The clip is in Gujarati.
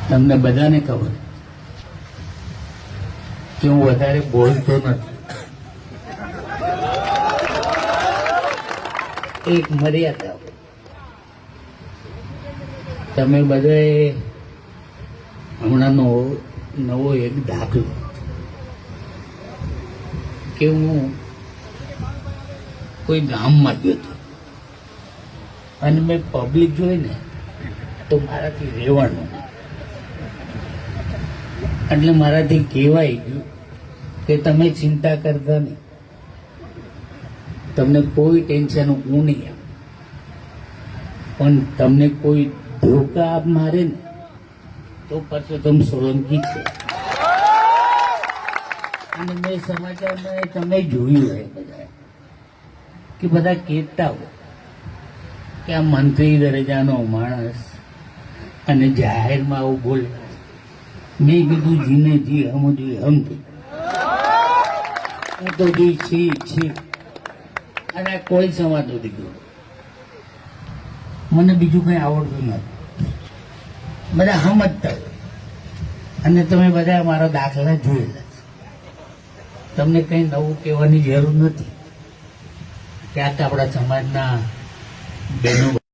તમને બધાને ખબર કે હું વધારે બોલતો નથી. એક મર્યાદા. તમે બધાએ હમણાંનો નવો એક દાખલો કે હું કોઈ ગામમાં ગયો હતો અને મેં પબ્લિક જોઈને તો મારાથી રહેવાનું નહીં. એટલે મારાથી કહેવાય ગયું કે તમે ચિંતા કરતા નહીં, તમને કોઈ ટેન્શન હું નહીં આપું, પણ તમને કોઈ ધોકા આપ મારે ને તો પરસોત્તમ સોલંકી છે. અને મેં સમાચારમાં તમે જોયું હોય બધા કે બધા કહેતા હોય કે આ મંત્રી દરજાનો માણસ અને જાહેરમાં આવું બોલે. મેં કીધું જીને જી હમ જોઈએ હમથી, હું તો જી છી અને કોઈ સમાતો દીકરો મને બીજું કંઈ આવડતું નથી. બધા સમજતા હોય અને તમે બધા મારા દાખલા જોયેલા છે. તમને કંઈ નવું કહેવાની જરૂર નથી. ક્યાંક આપણા સમાજના બહેનો